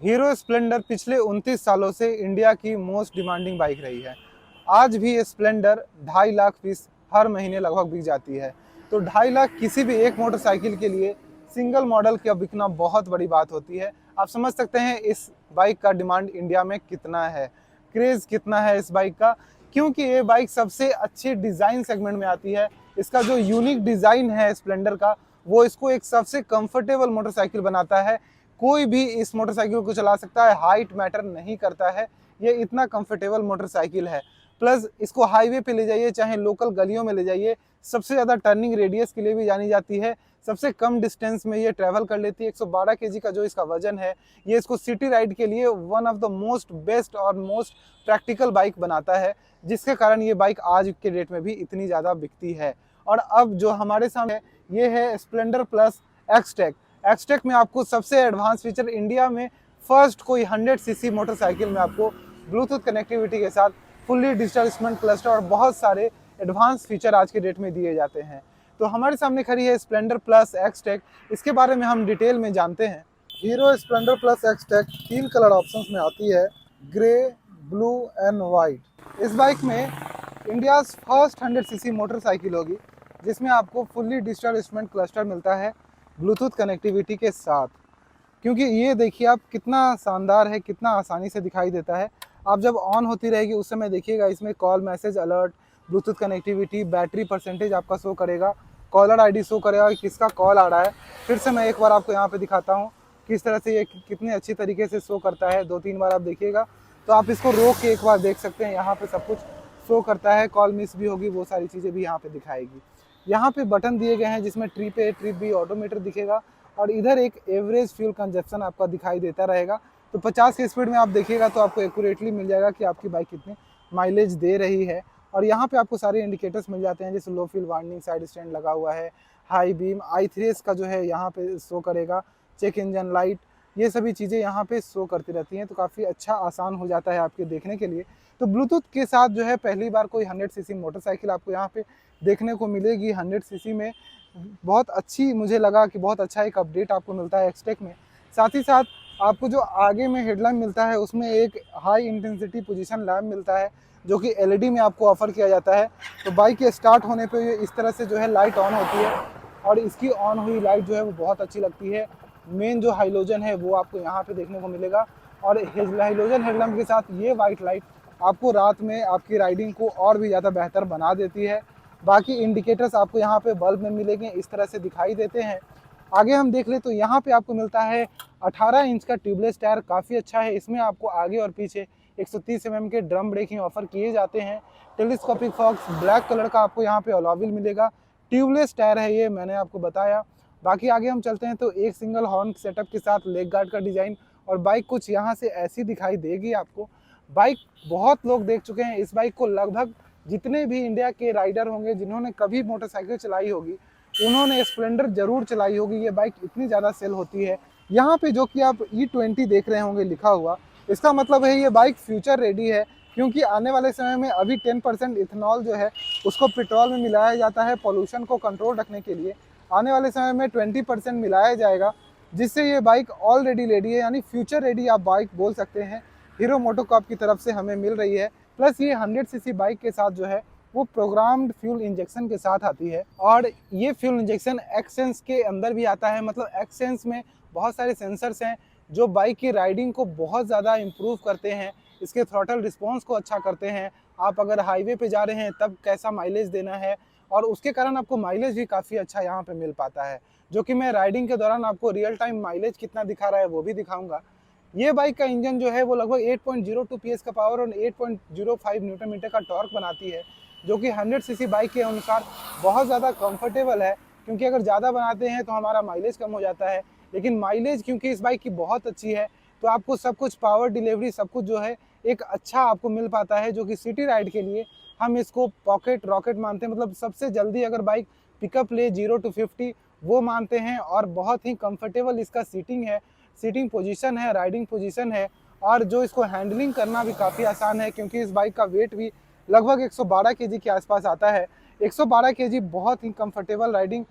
Hero Splendor पिछले 29 सालों से इंडिया की मोस्ट डिमांडिंग बाइक रही है। आज भी ये स्प्लेंडर 2.5 लाख पीस हर महीने लगभग बिक जाती है। तो 2.5 लाख किसी भी एक मोटरसाइकिल के लिए सिंगल मॉडल का बिकना बहुत बड़ी बात होती है। आप समझ सकते हैं इस बाइक का डिमांड इंडिया में कितना है, क्रेज कितना है इस बाइक का, क्योंकि ये बाइक सबसे अच्छे डिज़ाइन सेगमेंट में आती है। इसका जो यूनिक डिज़ाइन है स्प्लेंडर का, वो इसको एक सबसे कंफर्टेबल मोटरसाइकिल बनाता है। कोई भी इस मोटरसाइकिल को चला सकता है, हाइट मैटर नहीं करता है। ये इतना कंफर्टेबल मोटरसाइकिल है। प्लस इसको हाईवे पे ले जाइए चाहे लोकल गलियों में ले जाइए, सबसे ज़्यादा टर्निंग रेडियस के लिए भी जानी जाती है। सबसे कम डिस्टेंस में ये ट्रैवल कर लेती है। 112 केजी का जो इसका वजन है, ये इसको सिटी राइड के लिए one of the most best और मोस्ट प्रैक्टिकल बाइक बनाता है, जिसके कारण ये बाइक आज के डेट में भी इतनी ज़्यादा बिकती है। और अब जो हमारे सामने ये है स्प्लेंडर प्लस एक्सटेक। एक्सटेक में आपको सबसे एडवांस फीचर, इंडिया में फर्स्ट कोई 100 सीसी मोटरसाइकिल में आपको ब्लूटूथ कनेक्टिविटी के साथ फुल्ली डिजिटल इंस्ट्रूमेंट क्लस्टर और बहुत सारे एडवांस फीचर आज के डेट में दिए जाते हैं। तो हमारे सामने खड़ी है स्प्लेंडर प्लस एक्सटेक। इसके बारे में हम डिटेल में जानते हैं। Hero Splendor plus XTEC 3 colour options में आती है, ग्रे, ब्लू एंड वाइट। इस बाइक में इंडियाज़ फर्स्ट 100 सीसी मोटरसाइकिल होगी, जिसमें आपको फुल्ली डिजिटल इंस्ट्रूमेंट क्लस्टर मिलता है ब्लूटूथ कनेक्टिविटी के साथ। क्योंकि ये देखिए आप कितना शानदार है, कितना आसानी से दिखाई देता है। आप जब ऑन होती रहेगी उस समय देखिएगा इसमें call, message, alert, Bluetooth connectivity, battery percentage आपका शो करेगा, कॉलर आईडी शो करेगा कि किसका कॉल आ रहा है। फिर से मैं एक बार आपको यहाँ पे दिखाता हूँ किस तरह से ये कितने अच्छी तरीके से शो करता है। 2-3 बार आप देखिएगा तो आप इसको रोक के एक बार देख सकते हैं। यहाँ पे सब कुछ शो करता है, कॉल मिस भी होगी वो सारी चीज़ें भी यहाँ पे दिखाएगी। यहाँ पे बटन दिए गए हैं जिसमें trip A, trip B, odometer दिखेगा और इधर एक एवरेज फ्यूल कंजप्शन आपका दिखाई देता रहेगा। तो 50 की स्पीड में आप देखिएगा तो आपको एक्यूरेटली मिल जाएगा कि आपकी बाइक कितने माइलेज दे रही है। और यहाँ पे आपको सारे इंडिकेटर्स मिल जाते हैं, जैसे लो फ्यूल वार्निंग, साइड स्टैंड लगा हुआ है, हाई बीम, i3s का जो है यहाँ पे शो करेगा, चेक इंजन लाइट, ये सभी चीज़ें यहाँ पे शो करती रहती हैं। तो काफ़ी अच्छा आसान हो जाता है आपके देखने के लिए। तो ब्लूटूथ के साथ जो है पहली बार कोई 100 सीसी मोटरसाइकिल आपको यहाँ पे देखने को मिलेगी। 100 सीसी में बहुत अच्छी, मुझे लगा कि बहुत अच्छा एक अपडेट आपको मिलता है एक्सटेक में। साथ ही साथ आपको जो आगे में हेडलैम्प मिलता है उसमें एक हाई इंटेंसिटी पोजीशन लैम्प मिलता है, जो कि एलईडी में आपको ऑफर किया जाता है। तो बाइक के स्टार्ट होने पे ये इस तरह से जो है लाइट ऑन होती है और इसकी ऑन हुई लाइट जो है वो बहुत अच्छी लगती है। मेन जो हाइलोजन है वो आपको यहाँ पे देखने को मिलेगा और हाइलोजन हेडलैम्प के साथ ये वाइट लाइट आपको रात में आपकी राइडिंग को और भी ज़्यादा बेहतर बना देती है। बाकी इंडिकेटर्स आपको यहाँ पे बल्ब में मिलेंगे, इस तरह से दिखाई देते हैं। आगे हम देख ले तो यहाँ पे आपको मिलता है 18 इंच का ट्यूबलेस टायर, काफ़ी अच्छा है। इसमें आपको आगे और पीछे 130 mm के ड्रम ब्रेकिंग ऑफर किए जाते हैं। टेलीस्कोपिक फॉक्स ब्लैक कलर का आपको यहाँ पे अलॉय मिलेगा। ट्यूबलेस टायर है ये, मैंने आपको बताया। बाकी आगे हम चलते हैं तो एक सिंगल हॉर्न सेटअप के साथ लेग गार्ड का डिज़ाइन और बाइक कुछ यहाँ से ऐसी दिखाई देगी आपको। बाइक बहुत लोग देख चुके हैं इस बाइक को, लगभग जितने भी इंडिया के राइडर होंगे जिन्होंने कभी मोटरसाइकिल चलाई होगी उन्होंने स्प्लेंडर जरूर चलाई होगी। ये बाइक इतनी ज़्यादा सेल होती है। यहाँ पे जो कि आप E20 देख रहे होंगे लिखा हुआ, इसका मतलब है ये बाइक फ्यूचर रेडी है, क्योंकि आने वाले समय में अभी 10% इथेनॉल जो है उसको पेट्रोल में मिलाया जाता है पॉल्यूशन को कंट्रोल रखने के लिए। आने वाले समय में 20% मिलाया जाएगा, जिससे ये बाइक ऑलरेडी रेडी है, यानी फ्यूचर रेडी आप बाइक बोल सकते हैं। हीरो मोटोकॉर्प की तरफ से हमें मिल रही है। प्लस ये 100 सीसी बाइक के साथ जो है वो प्रोग्राम्ड फ्यूल इंजेक्शन के साथ आती है और ये फ्यूल इंजेक्शन एक्सेंस के अंदर भी आता है। मतलब एक्सेंस में बहुत सारे सेंसर्स हैं जो बाइक की राइडिंग को बहुत ज़्यादा इम्प्रूव करते हैं, इसके थ्रॉटल रिस्पॉन्स को अच्छा करते हैं। आप अगर हाईवे पे जा रहे हैं तब कैसा माइलेज देना है, और उसके कारण आपको माइलेज भी काफ़ी अच्छा यहाँ पे मिल पाता है, जो कि मैं राइडिंग के दौरान आपको रियल टाइम माइलेज कितना दिखा रहा है वो भी दिखाऊंगा। ये बाइक का इंजन जो है वो लगभग 8.02 PS का पावर और 8.05 न्यूटन मीटर का टॉर्क बनाती है, जो कि 100 सीसी बाइक के अनुसार बहुत ज़्यादा कंफर्टेबल है। क्योंकि अगर ज़्यादा बनाते हैं तो हमारा माइलेज कम हो जाता है, लेकिन माइलेज क्योंकि इस बाइक की बहुत अच्छी है तो आपको सब कुछ, पावर डिलीवरी सब कुछ जो है एक अच्छा आपको मिल पाता है, जो कि सिटी राइड के लिए हम इसको पॉकेट रॉकेट मानते हैं। मतलब सबसे जल्दी अगर बाइक पिकअप ले 0 to 50 वो मानते हैं। और बहुत ही कंफर्टेबल इसका सीटिंग है, सीटिंग पोजीशन है, राइडिंग पोजीशन है, और जो इसको हैंडलिंग करना भी काफ़ी आसान है, क्योंकि इस बाइक का वेट भी लगभग 112 केजी के आसपास आता है। 112 केजी बहुत ही कंफर्टेबल राइडिंग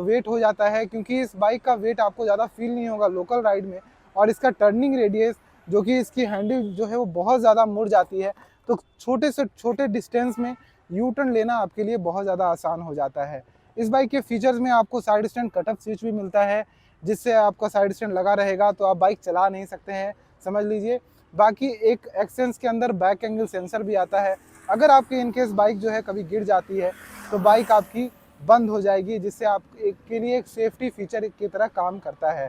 वेट हो जाता है, क्योंकि इस बाइक का वेट आपको ज़्यादा फील नहीं होगा लोकल राइड में। और इसका टर्निंग रेडियस जो कि इसकी हैंडल जो है वो बहुत ज़्यादा मुड़ जाती है, तो छोटे से छोटे डिस्टेंस में यू टर्न लेना आपके लिए बहुत ज़्यादा आसान हो जाता है। इस बाइक के फीचर्स में आपको साइड स्टैंड कटअप स्विच भी मिलता है, जिससे आपका साइड स्टैंड लगा रहेगा तो आप बाइक चला नहीं सकते हैं, समझ लीजिए। बाकी एक एक्सेंस के अंदर बैक एंगल सेंसर भी आता है। अगर आपके इनकेस बाइक जो है कभी गिर जाती है तो बाइक आपकी बंद हो जाएगी, जिससे आप के लिए एक सेफ्टी फीचर की तरह काम करता है।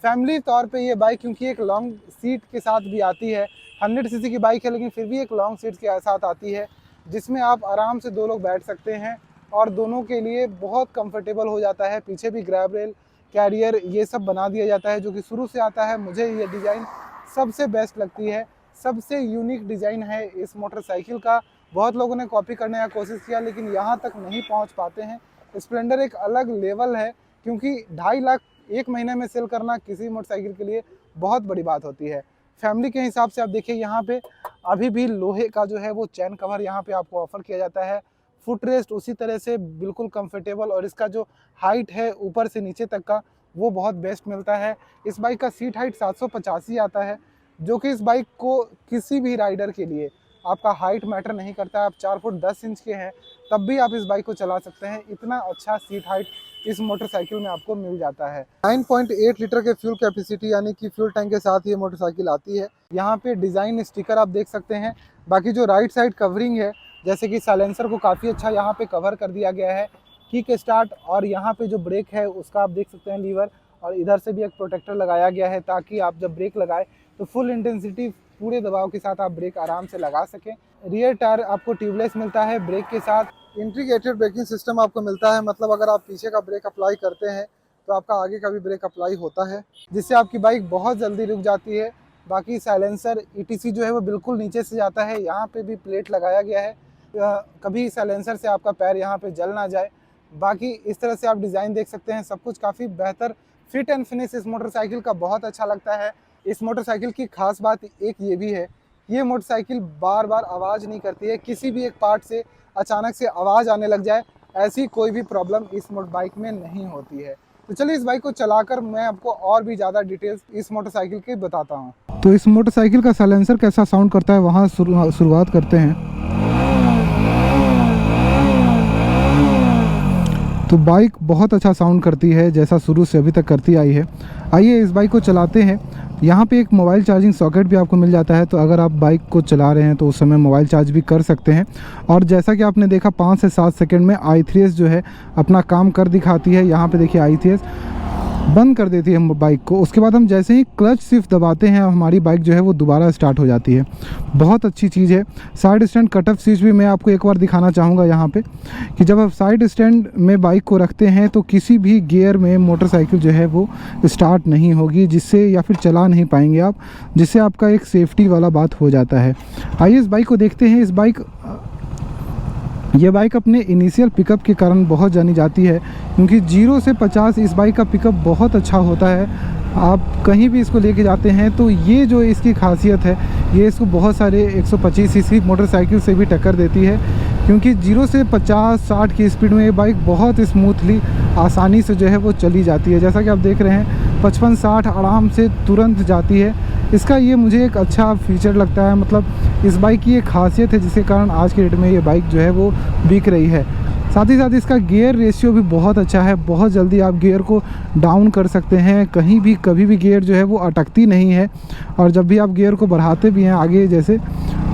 फैमिली तौर पे ये बाइक क्योंकि एक लॉन्ग सीट के साथ भी आती है, 100 सीसी की बाइक है लेकिन फिर भी एक लॉन्ग सीट के साथ आती है, जिसमें आप आराम से 2 लोग बैठ सकते हैं और दोनों के लिए बहुत कंफर्टेबल हो जाता है। पीछे भी ग्रैब रेल, कैरियर ये सब बना दिया जाता है जो कि शुरू से आता है। मुझे ये डिज़ाइन सबसे बेस्ट लगती है, सबसे यूनिक डिज़ाइन है इस मोटरसाइकिल का। बहुत लोगों ने कॉपी करने का कोशिश किया लेकिन यहाँ तक नहीं पहुँच पाते हैं। स्प्लेंडर एक अलग लेवल है, क्योंकि 2.5 लाख एक महीने में सेल करना किसी मोटरसाइकिल के लिए बहुत बड़ी बात होती है। फैमिली के हिसाब से आप देखिए, यहाँ पे अभी भी लोहे का जो है वो चैन कवर यहाँ पे आपको ऑफर किया जाता है। फुट रेस्ट उसी तरह से बिल्कुल कंफर्टेबल, और इसका जो हाइट है ऊपर से नीचे तक का वो बहुत बेस्ट मिलता है। इस बाइक का सीट हाइट 785 आता है, जो कि इस बाइक को किसी भी राइडर के लिए आपका हाइट मैटर नहीं करता। आप 4 फुट 10 इंच के हैं तब भी आप इस बाइक को चला सकते हैं, इतना अच्छा सीट हाइट इस मोटरसाइकिल में आपको मिल जाता है। 9.8 लीटर के फ्यूल कैपेसिटी यानी कि फ्यूल टैंक के साथ ये मोटरसाइकिल आती है। यहाँ पे डिज़ाइन स्टिकर आप देख सकते हैं। बाकी जो राइट साइड कवरिंग है, जैसे कि साइलेंसर को काफ़ी अच्छा यहाँ पे कवर कर दिया गया है, किक स्टार्ट, और यहाँ पे जो ब्रेक है उसका आप देख सकते हैं लीवर, और इधर से भी एक प्रोटेक्टर लगाया गया है ताकि आप जब ब्रेक लगाए तो फुल इंटेंसिटी पूरे दबाव के साथ आप ब्रेक आराम से लगा सकें। रियर टायर आपको ट्यूबलेस मिलता है ब्रेक के साथ। इंटीग्रेटेड ब्रेकिंग सिस्टम आपको मिलता है, मतलब अगर आप पीछे का ब्रेक अप्लाई करते हैं तो आपका आगे का भी ब्रेक अप्लाई होता है, जिससे आपकी बाइक बहुत जल्दी रुक जाती है। बाकी साइलेंसर ETC जो है वो बिल्कुल नीचे से जाता है, यहाँ पे भी प्लेट लगाया गया है, कभी साइलेंसर से आपका पैर यहाँ पे जल ना जाए। बाकी इस तरह से आप डिज़ाइन देख सकते हैं, सब कुछ काफ़ी बेहतर। फिट एंड फिनिश इस मोटरसाइकिल का बहुत अच्छा लगता है। इस मोटरसाइकिल की खास बात एक ये भी है, ये मोटरसाइकिल बार बार आवाज़ नहीं करती है। किसी भी एक पार्ट से अचानक से आवाज़ आने लग जाए, ऐसी कोई भी प्रॉब्लम इस बाइक में नहीं होती है। तो चलिए इस बाइक को चलाकर मैं आपको और भी ज़्यादा डिटेल्स इस मोटरसाइकिल की बताता हूँ। तो इस मोटरसाइकिल का साइलेंसर कैसा साउंड करता है वहाँ शुरुआत करते हैं। तो बाइक बहुत अच्छा साउंड करती है, जैसा शुरू से अभी तक करती आई है। आइए इस बाइक को चलाते हैं। यहाँ पे एक मोबाइल चार्जिंग सॉकेट भी आपको मिल जाता है, तो अगर आप बाइक को चला रहे हैं तो उस समय मोबाइल चार्ज भी कर सकते हैं। और जैसा कि आपने देखा 5 से 7 सेकंड में i3s जो है अपना काम कर दिखाती है। यहाँ पे देखिए i3s बंद कर देती है बाइक को। उसके बाद हम जैसे ही क्लच सिर्फ दबाते हैं हमारी बाइक जो है वो दोबारा स्टार्ट हो जाती है। बहुत अच्छी चीज़ है। साइड स्टैंड कटअप स्विच भी मैं आपको एक बार दिखाना चाहूँगा यहाँ पे, कि जब आप साइड स्टैंड में बाइक को रखते हैं तो किसी भी गियर में मोटरसाइकिल जो है वो स्टार्ट नहीं होगी, जिससे या फिर चला नहीं पाएंगे आप, जिससे आपका एक सेफ्टी वाला बात हो जाता है। आइए इस बाइक को देखते हैं। ये बाइक अपने इनिशियल पिकअप के कारण बहुत जानी जाती है, क्योंकि 0 से 50 इस बाइक का पिकअप बहुत अच्छा होता है। आप कहीं भी इसको लेके जाते हैं तो ये जो इसकी खासियत है, ये इसको बहुत सारे 125 सीसी मोटरसाइकिल से भी टक्कर देती है, क्योंकि 0 से 50-60 की स्पीड में ये बाइक बहुत स्मूथली आसानी से जो है वो चली जाती है। जैसा कि आप देख रहे हैं 55-60 आराम से तुरंत जाती है। इसका ये मुझे एक अच्छा फीचर लगता है, मतलब इस बाइक की एक खासियत है जिसके कारण आज के डेट में ये बाइक जो है वो बिक रही है। साथ ही साथ इसका गियर रेशियो भी बहुत अच्छा है। बहुत जल्दी आप गियर को डाउन कर सकते हैं, कहीं भी कभी भी गियर जो है वो अटकती नहीं है। और जब भी आप गियर को बढ़ाते भी हैं आगे जैसे,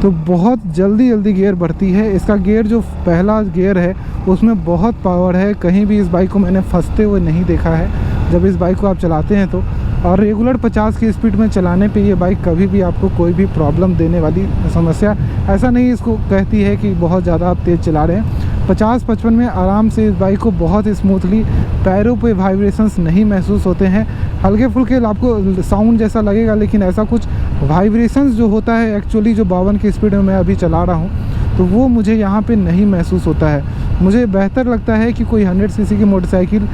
तो बहुत जल्दी गियर बढ़ती है। इसका गियर जो पहला गियर है उसमें बहुत पावर है। कहीं भी इस बाइक को मैंने फंसते हुए नहीं देखा है जब इस बाइक को आप चलाते हैं तो। और रेगुलर 50 की स्पीड में चलाने पे ये बाइक कभी भी आपको कोई भी प्रॉब्लम देने वाली समस्या ऐसा नहीं इसको कहती है कि बहुत ज़्यादा आप तेज़ चला रहे हैं। 50-55 में आराम से इस बाइक को बहुत स्मूथली, पैरों पे वाइब्रेशंस नहीं महसूस होते हैं। हल्के फुल्के आपको साउंड जैसा लगेगा, लेकिन ऐसा कुछ वाइब्रेशंस जो होता है एक्चुअली जो 52 की स्पीड में मैं अभी चला रहा हूँ, तो वो मुझे यहाँ पे नहीं महसूस होता है। मुझे बेहतर लगता है कि कोई 100 सीसी की मोटरसाइकिल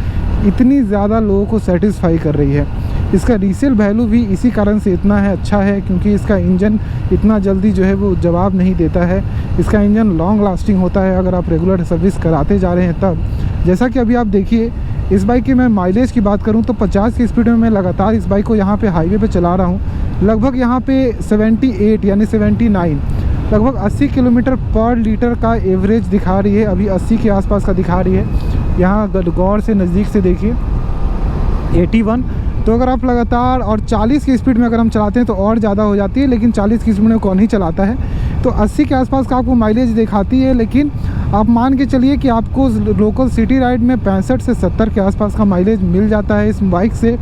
इतनी ज़्यादा लोगों को सेटिस्फाई कर रही है। इसका रीसेल वैल्यू भी इसी कारण से इतना है अच्छा है, क्योंकि इसका इंजन इतना जल्दी जो है वो जवाब नहीं देता है। इसका इंजन लॉन्ग लास्टिंग होता है अगर आप रेगुलर सर्विस कराते जा रहे हैं तब। जैसा कि अभी आप देखिए इस बाइक की मैं माइलेज की बात करूं तो 50 की स्पीड में मैं लगातार इस बाइक को यहाँ पे हाईवे पे चला रहा हूँ। लगभग यहाँ पे 78 यानी 79 लगभग 80 किलोमीटर पर लीटर का एवरेज दिखा रही है। अभी 80 के आसपास का दिखा रही है। यहाँ गौर से नज़दीक से देखिए 81। तो अगर आप लगातार और 40 की स्पीड में अगर हम चलाते हैं तो और ज़्यादा हो जाती है, लेकिन 40 की स्पीड में कौन ही चलाता है। तो 80 के आसपास का आपको माइलेज दिखाती है, लेकिन आप मान के चलिए कि आपको लोकल सिटी राइड में 65 से 70 के आसपास का माइलेज मिल जाता है इस बाइक से।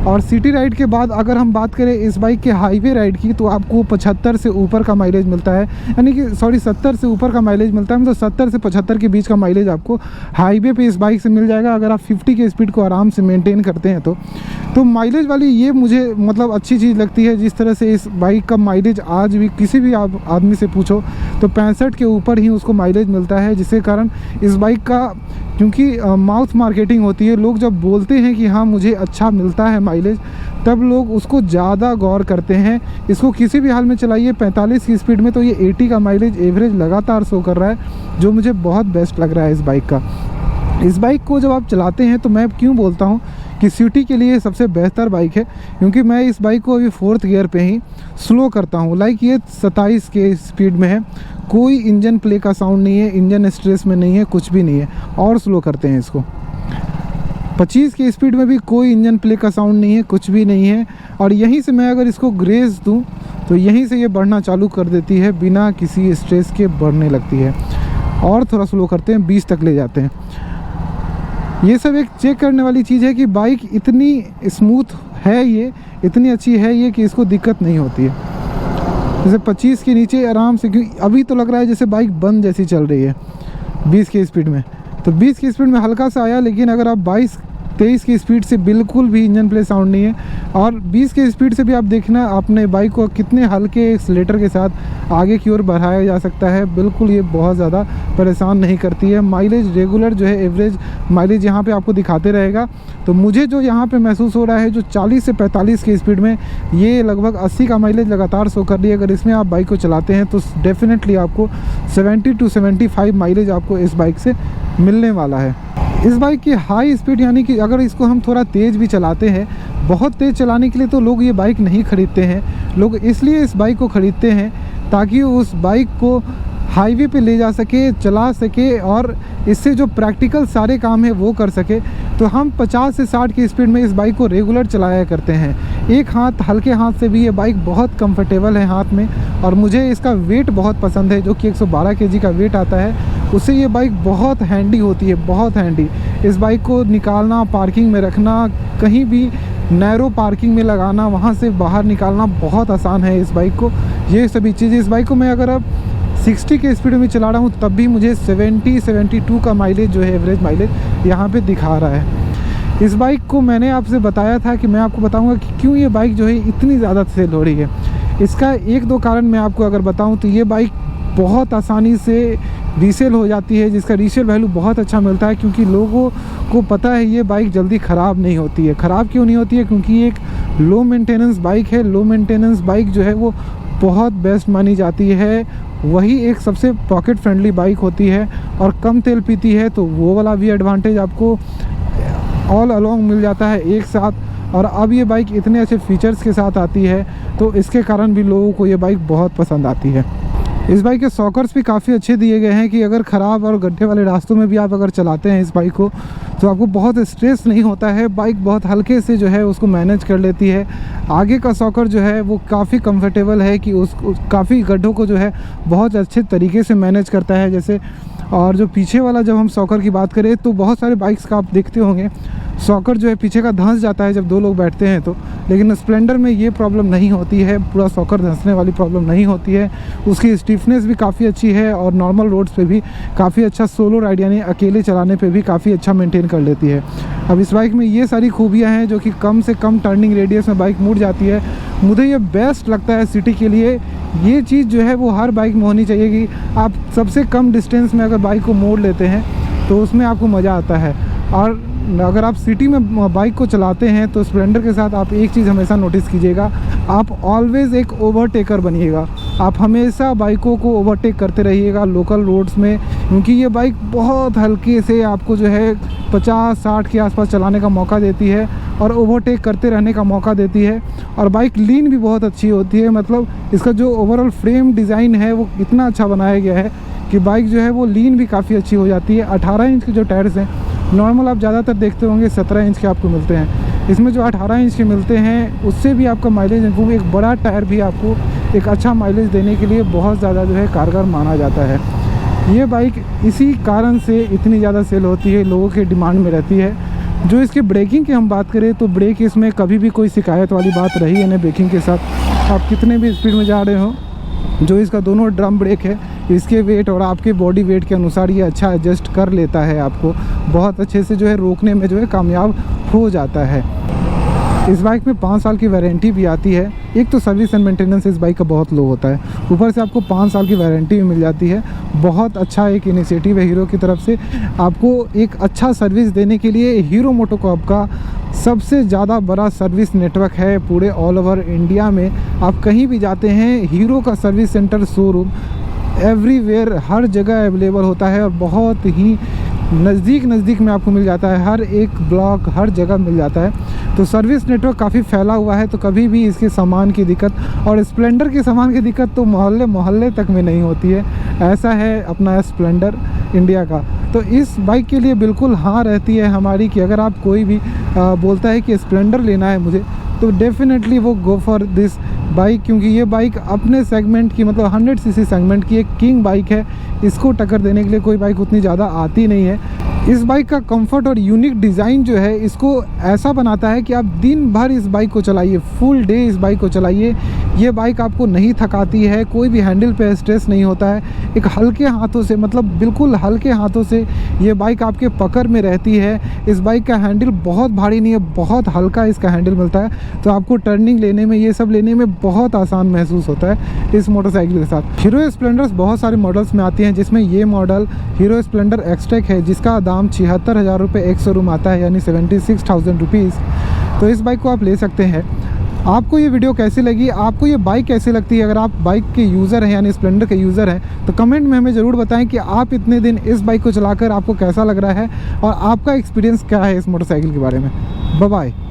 और सिटी राइड के बाद अगर हम बात करें इस बाइक के हाईवे राइड की तो आपको 75 से ऊपर का माइलेज मिलता है, यानी कि 70 से ऊपर का माइलेज मिलता है। मतलब 70 से 75 के बीच का माइलेज आपको हाईवे पे इस बाइक से मिल जाएगा अगर आप 50 की स्पीड को आराम से मेंटेन करते हैं तो माइलेज वाली ये मुझे मतलब अच्छी चीज़ लगती है। जिस तरह से इस बाइक का माइलेज आज भी किसी भी आदमी से पूछो तो 65 के ऊपर ही उसको माइलेज मिलता है, जिसके कारण इस बाइक का क्योंकि माउथ मार्केटिंग होती है, लोग जब बोलते हैं कि हाँ मुझे अच्छा मिलता है माइलेज, तब लोग उसको ज़्यादा गौर करते हैं। इसको किसी भी हाल में चलाइए 45 की स्पीड में तो ये 80 का माइलेज एवरेज लगातार शो कर रहा है, जो मुझे बहुत बेस्ट लग रहा है इस बाइक का। इस बाइक को जब आप चलाते हैं तो मैं क्यों बोलता हूँ कि सिटी के लिए सबसे बेहतर बाइक है, क्योंकि मैं इस बाइक को अभी 4th गियर पे ही स्लो करता हूँ। लाइक ये 27 के स्पीड में है, कोई इंजन प्ले का साउंड नहीं है, इंजन स्ट्रेस में नहीं है, कुछ भी नहीं है, और स्लो करते हैं इसको। 25 की स्पीड में भी कोई इंजन प्ले का साउंड नहीं है, कुछ भी नहीं है। और यहीं से मैं अगर इसको ग्रेस दूँ तो यहीं से ये बढ़ना चालू कर देती है, बिना किसी स्ट्रेस के बढ़ने लगती है। और थोड़ा स्लो करते हैं, 20 तक ले जाते हैं। ये सब एक चेक करने वाली चीज़ है कि बाइक इतनी स्मूथ है, ये इतनी अच्छी है ये कि इसको दिक्कत नहीं होती है। जैसे 25 के नीचे आराम से, क्योंकि अभी तो लग रहा है जैसे बाइक बंद जैसी चल रही है 20 की स्पीड में। तो 20 की स्पीड में हल्का सा आया, लेकिन अगर आप 22-23 की स्पीड से बिल्कुल भी इंजन प्ले साउंड नहीं है। और 20 की स्पीड से भी आप देखना अपने बाइक को कितने हल्के एक्सीलेटर के साथ आगे की ओर बढ़ाया जा सकता है। बिल्कुल ये बहुत ज़्यादा परेशान नहीं करती है। माइलेज रेगुलर जो है एवरेज माइलेज यहाँ पे आपको दिखाते रहेगा। तो मुझे जो यहाँ पे महसूस हो रहा है, जो 40 से 45 की स्पीड में ये लगभग 80 का माइलेज लगातार शो कर रही है। अगर इसमें आप बाइक को चलाते हैं तो डेफिनेटली आपको 70 to 75 माइलेज आपको इस बाइक से मिलने वाला है। इस बाइक की हाई स्पीड, यानी कि अगर इसको हम थोड़ा तेज़ भी चलाते हैं, बहुत तेज़ चलाने के लिए तो लोग ये बाइक नहीं ख़रीदते हैं। लोग इसलिए इस बाइक को ख़रीदते हैं ताकि उस बाइक को हाईवे पे ले जा सके, चला सके, और इससे जो प्रैक्टिकल सारे काम है वो कर सके। तो हम 50 से 60 की स्पीड में इस बाइक को रेगुलर चलाया करते हैं। एक हाथ हल्के हाथ से भी ये बाइक बहुत कंफर्टेबल है हाथ में, और मुझे इसका वेट बहुत पसंद है, जो कि 112 kg का वेट आता है। उससे ये बाइक बहुत हैंडी होती है, बहुत हैंडी। इस बाइक को निकालना, पार्किंग में रखना, कहीं भी नैरो पार्किंग में लगाना, वहाँ से बाहर निकालना बहुत आसान है इस बाइक को। ये सभी चीज़ें इस बाइक को मैं अगर अब 60 के स्पीड में चला रहा हूँ तब भी मुझे 70-72 का माइलेज जो है एवरेज माइलेज यहाँ पे दिखा रहा है। इस बाइक को मैंने आपसे बताया था कि मैं आपको बताऊँगा कि क्यों ये बाइक जो है इतनी ज़्यादा सेल हो रही है। इसका 1-2 कारण मैं आपको अगर बताऊँ तो ये बाइक बहुत आसानी से रीसेल हो जाती है, जिसका रीसेल वैल्यू बहुत अच्छा मिलता है, क्योंकि लोगों को पता है ये बाइक जल्दी ख़राब नहीं होती है। ख़राब क्यों नहीं होती है? क्योंकि एक लो मेंटेनेंस बाइक है। लो मेंटेनेंस बाइक जो है वो बहुत बेस्ट मानी जाती है। वही एक सबसे पॉकेट फ्रेंडली बाइक होती है और कम तेल पीती है, तो वो वाला भी एडवांटेज आपको ऑल अलोंग मिल जाता है एक साथ। और अब ये बाइक इतने अच्छे फीचर्स के साथ आती है, तो इसके कारण भी लोगों को ये बाइक बहुत पसंद आती है। इस बाइक के सॉकर्स भी काफ़ी अच्छे दिए गए हैं कि अगर ख़राब और गड्ढे वाले रास्तों में भी आप अगर चलाते हैं इस बाइक को तो आपको बहुत स्ट्रेस नहीं होता है। बाइक बहुत हल्के से जो है उसको मैनेज कर लेती है। आगे का सॉकर जो है वो काफ़ी कंफर्टेबल है कि काफ़ी गड्ढों को जो है बहुत अच्छे तरीके से मैनेज करता है जैसे। और जो पीछे वाला जब हम सॉकर की बात करें तो बहुत सारे बाइक्स का आप देखते होंगे सॉकर जो है पीछे का धंस जाता है जब 2 लोग बैठते हैं तो, लेकिन स्प्लेंडर में ये प्रॉब्लम नहीं होती है। पूरा सॉकर धंसने वाली प्रॉब्लम नहीं होती है। उसकी स्टिफनेस भी काफ़ी अच्छी है और नॉर्मल रोड्स पे भी काफ़ी अच्छा सोलो राइड यानी अकेले चलाने पे भी काफ़ी अच्छा मेंटेन कर लेती है। अब इस बाइक में ये सारी खूबियाँ हैं जो कि कम से कम टर्निंग रेडियस में बाइक मुड़ जाती है। मुझे ये बेस्ट लगता है सिटी के लिए। ये चीज़ जो है वो हर बाइक में होनी चाहिए कि आप सबसे कम डिस्टेंस में अगर बाइक को मोड़ लेते हैं तो उसमें आपको मज़ा आता है। और अगर आप सिटी में बाइक को चलाते हैं तो स्प्लेंडर के साथ आप एक चीज़ हमेशा नोटिस कीजिएगा, आप ऑलवेज़ एक ओवरटेकर बनिएगा। आप हमेशा बाइकों को ओवरटेक करते रहिएगा लोकल रोड्स में, क्योंकि ये बाइक बहुत हल्के से आपको जो है 50-60 के आसपास चलाने का मौका देती है और ओवरटेक करते रहने का मौका देती है। और बाइक लीन भी बहुत अच्छी होती है, मतलब इसका जो ओवरऑल फ्रेम डिज़ाइन है वो इतना अच्छा बनाया गया है कि बाइक जो है वो लीन भी काफ़ी अच्छी हो जाती है। 18 इंच के जो टायर्स हैं, नॉर्मल आप ज़्यादातर देखते होंगे 17 इंच के आपको मिलते हैं, इसमें जो 18 इंच के मिलते हैं उससे भी आपका माइलेज इम्प्रूव, एक बड़ा टायर भी आपको एक अच्छा माइलेज देने के लिए बहुत ज़्यादा जो है कारगर माना जाता है। ये बाइक इसी कारण से इतनी ज़्यादा सेल होती है, लोगों के डिमांड में रहती है। जो इसके ब्रेकिंग की हम बात करें तो ब्रेक इसमें कभी भी कोई शिकायत वाली बात रही है नहीं। ब्रेकिंग के साथ आप कितने भी स्पीड में जा रहे हो, जो इसका दोनों ड्रम ब्रेक है इसके वेट और आपके बॉडी वेट के अनुसार ये अच्छा एडजस्ट कर लेता है, आपको बहुत अच्छे से जो है रोकने में जो है कामयाब हो जाता है। इस बाइक में 5 साल की वारंटी भी आती है। एक तो सर्विस एंड मेंटेनेंस इस बाइक का बहुत लो होता है, ऊपर से आपको 5 साल की वारंटी भी मिल जाती है। बहुत अच्छा एक इनिशिएटिव है हीरो की तरफ से, आपको एक अच्छा सर्विस देने के लिए। हीरो मोटोकॉर्प का सबसे ज़्यादा बड़ा सर्विस नेटवर्क है पूरे ऑल ओवर इंडिया में। आप कहीं भी जाते हैं, हीरो का सर्विस सेंटर शोरूम एवरीवेयर हर जगह अवेलेबल होता है और बहुत ही नज़दीक में आपको मिल जाता है, हर एक ब्लॉक हर जगह मिल जाता है। तो सर्विस नेटवर्क काफ़ी फैला हुआ है, तो कभी भी इसके सामान की दिक्कत, और स्प्लेंडर के सामान की दिक्कत तो मोहल्ले तक में नहीं होती है। ऐसा है अपना स्प्लेंडर इंडिया का। तो इस बाइक के लिए बिल्कुल हाँ रहती है हमारी कि अगर आप कोई भी बोलता है कि स्प्लेंडर लेना है मुझे, तो डेफिनेटली वो गो फॉर दिस बाइक, क्योंकि ये बाइक अपने सेगमेंट की, मतलब 100 सीसी सेगमेंट की एक किंग बाइक है। इसको टक्कर देने के लिए कोई बाइक उतनी ज़्यादा आती नहीं है। इस बाइक का कंफर्ट और यूनिक डिज़ाइन जो है इसको ऐसा बनाता है कि आप दिन भर इस बाइक को चलाइए, फुल डे इस बाइक को चलाइए, ये बाइक आपको नहीं थकाती है, कोई भी हैंडल पे स्ट्रेस नहीं होता है। एक हल्के हाथों से, मतलब बिल्कुल हल्के हाथों से ये बाइक आपके पकड़ में रहती है। इस बाइक का हैंडल बहुत भारी नहीं है, बहुत हल्का इसका हैंडल मिलता है, तो आपको टर्निंग लेने में, ये सब लेने में बहुत आसान महसूस होता है इस मोटरसाइकिल के साथ। हीरो स्प्लेंडर्स बहुत सारे मॉडल्स में आती हैं, जिसमें ये मॉडल हीरो स्प्लेंडर एक्सटेक है, जिसका दाम 76,000 रुपये एक शोरूम आता है, यानी 76,000 रुपीज़। तो इस बाइक को आप ले सकते हैं। आपको ये वीडियो कैसी लगी, आपको ये बाइक कैसी लगती है? अगर आप बाइक के यूज़र हैं यानी स्प्लेंडर के यूज़र हैं, तो कमेंट में हमें ज़रूर बताएं कि आप इतने दिन इस बाइक को चलाकर आपको कैसा लग रहा है और आपका एक्सपीरियंस क्या है इस मोटरसाइकिल के बारे में। Bye bye.